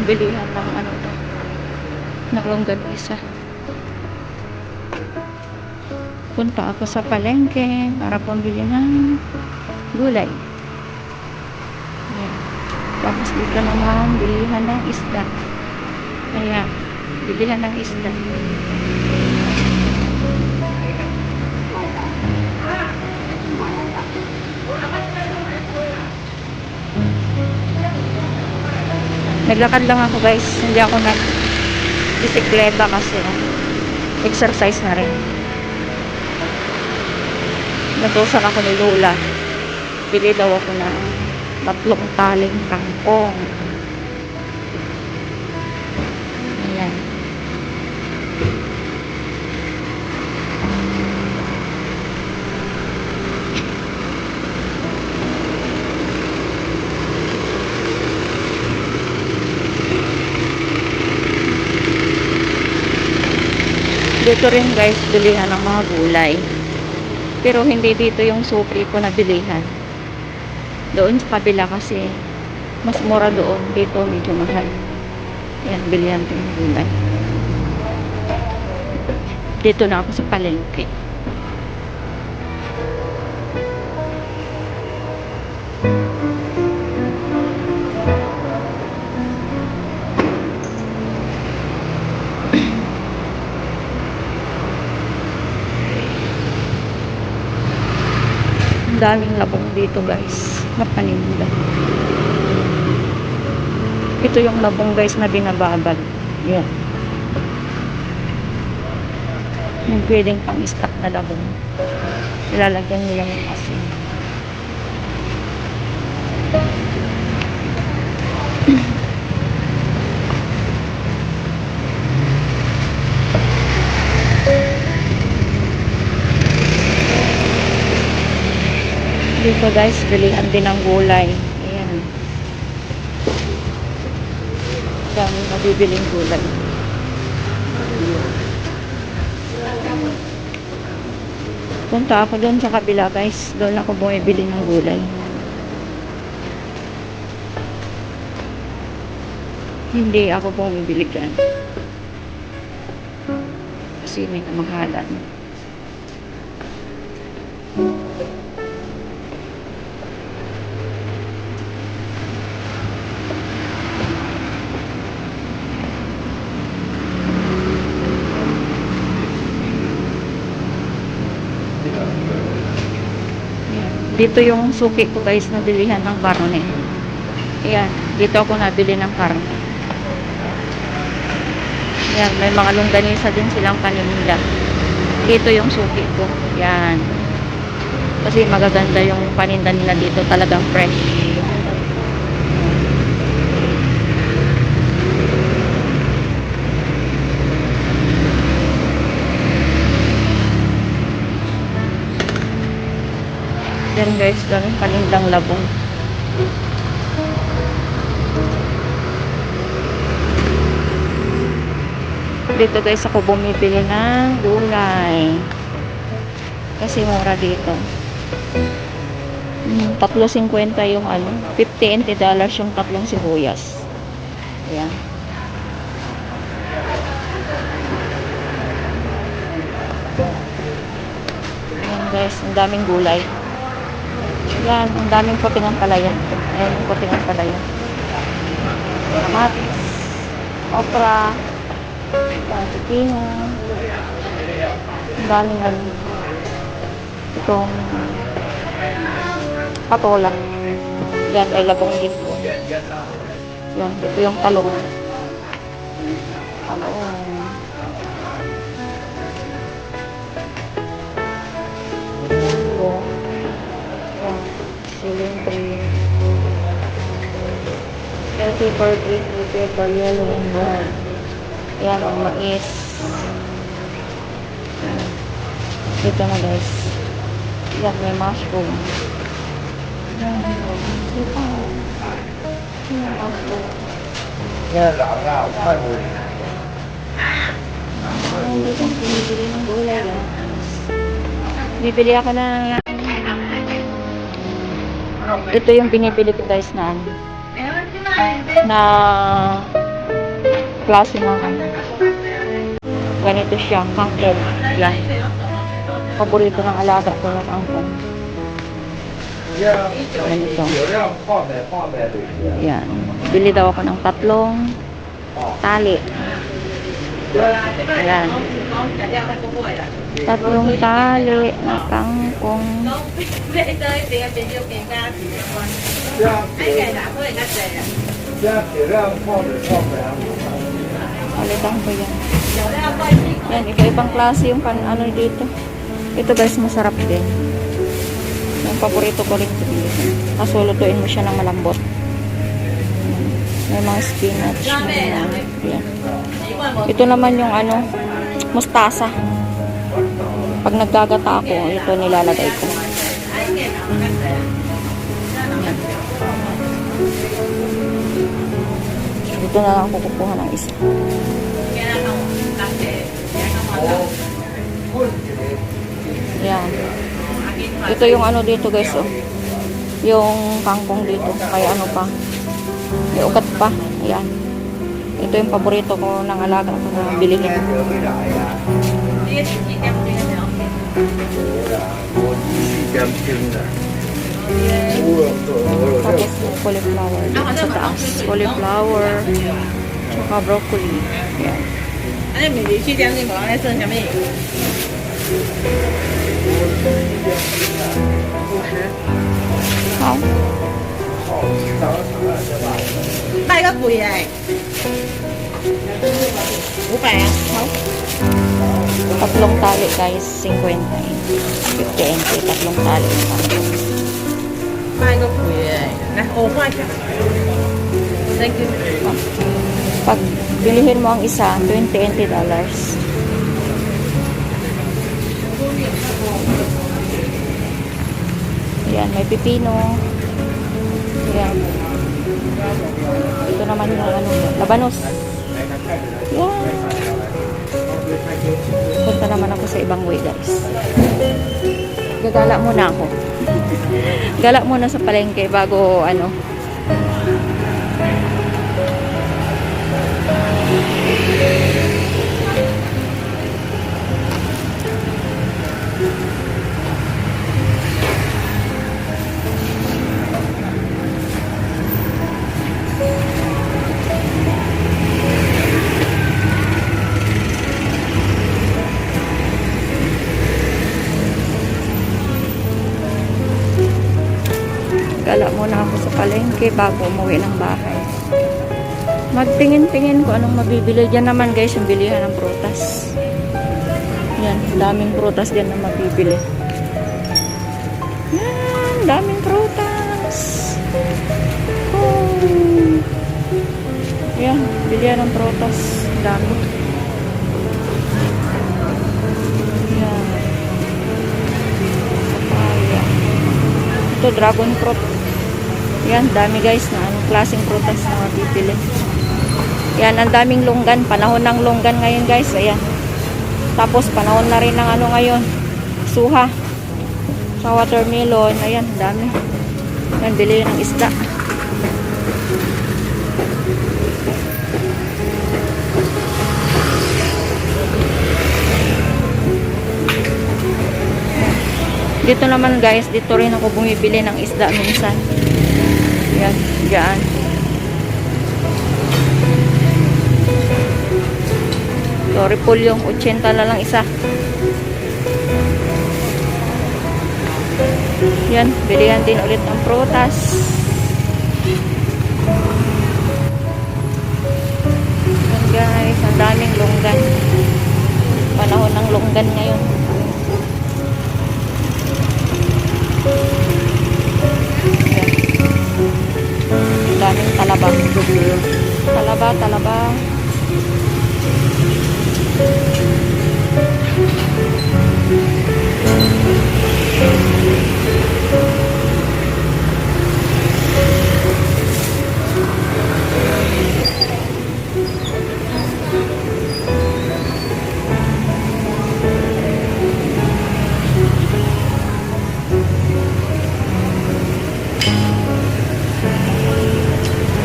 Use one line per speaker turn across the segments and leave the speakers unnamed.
bilihan ng ano to, ng longganisa. Punta ako sa palengke para pumili ng gulay. Ayan. Tapos dito naman bilihan ng isda. Ayan, bilihan ng isda. Naglakad lang ako guys, hindi ako nag-bisikleta kasi exercise na rin. Natusan ako ni Lola. Bili daw ako ng 3 taling kangkong. Ayan. Dito rin guys, bilihan ng mga gulay. Pero hindi dito yung suki ko na bilihan. Doon sa kabila kasi mas mura doon. Dito medyo mahal. Yan, bilihan ko ng gulay. Dito na ako sa palengke. Daming labong dito guys na paninda. Ito yung labong guys na binababad. Yan. Yung pwedeng pang stock na labong. Ilalagyan nila ng asin. Dito guys, bilihan din ng gulay. Ayan. Dami nabibiling gulay. Punta ako doon sa kabila guys. Doon ako bumibili ng gulay. Hindi ako bumibili dyan. Kasi may kamahalan. Dito yung suki ko guys na bilihan ng karne. Ayan, dito ako nabili ng karne. Ayan, may mga longganisa din silang paninda. Dito yung suki ko. Ayan. Kasi magaganda yung paninda nila dito, talagang fresh. Then guys, daming panindang labong. Dito guys ako bumibili ng gulay. Kasi mura dito. 3.50 yung ano, $50 yung 3 sibuyas. Ayan. Ayan guys, ang daming gulay. Yan, ang daming puting ang palaya. Ayan, yung puting ang palaya. Kamatis, okra, pipino. Ang daming ano. Itong patola. Yan, ay labong din po. Yan, ito yung talong. Talong. Silentry. Healthy for green, prepare for yellow and brown. Yan, ang mais. Dito na guys. Yan, may mushroom. Yan, dito. Yan, mushroom. Yan, dito ang pinibili ng gulay guys. Bibili ako na ito yung binibili ko guys na klase ng ano. Ganito siya, kangkong. Yan. Paborito ng alaga ko ng kangkong. Ganito. Yan. Bili daw ako ng 3 tali. Ayan. 3 tali na kangkong. Palitan ko yan. Yan, iba-ibang klase yung ano dito. Ito guys, masarap din. Yung paborito ko rin ito dito. Kaso lutuin mo siya ng malambot. May mga spinach. Yan. Ito naman yung ano, mustasa. Pag naggagata ako, ito nilalagay ko. Yan. Ito na lang ako kukuha ng isa. Yan. Ito yung ano dito guys, oh. Yung kangkong dito. Kaya ano pa. May ugat pa. Yan. Ito yung paborito ko ng alaga ko na bilihin. Tapos cauliflower dito sa taas. Cauliflower. Tsaka broccoli. Yan. Hao.
卖個貴啊，500啊，好。
3 tali guys, 50. 50 NT, 3 tali.
賣個貴啊，嚟5塊錢。Thank you。
Pag bilihin mo ang isa, 20 NT dollars. Yan, may pipino. Yan. Ito naman yung ano, labanos. Yan. Punta naman ako sa ibang way guys. Gagala muna ako. Gala muna sa palengke bago ano. Gala muna ako sa palengke bago umuwi ng bahay. Magtingin-tingin ko anong mabibili. Diyan naman guys yung bilihan ng prutas. Yan, daming prutas dyan na mabibili. Yan, daming prutas. Oh. Yan, bilihan ng prutas. Dami. Yan. Papaya. Ito, dragon fruit. Yan, dami guys na anong klaseng prutas na mabibili. Yan, ang daming longgan. Panahon ng longgan ngayon guys. Ayan. Tapos panahon na rin ng ano ngayon. Suha. Sa watermelon. Ayan, dami. Yan, bili ng isda. Dito naman guys, dito rin ako bumibili ng isda minsan. Yan, dyan. So, repolyo, 80 na lang isa. Yan, bilihan din ulit ng prutas. Yan guys, ang daming longgan. Panahon ng longgan ngayon. Yan. Daming talaba. Talaba.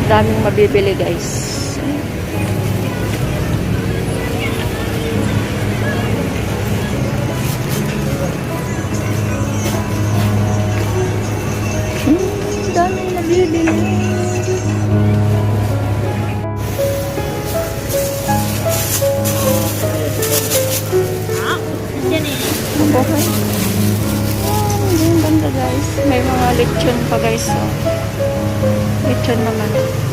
Daming mabibili guys. lechon pa guys. Oh. Lechon naman.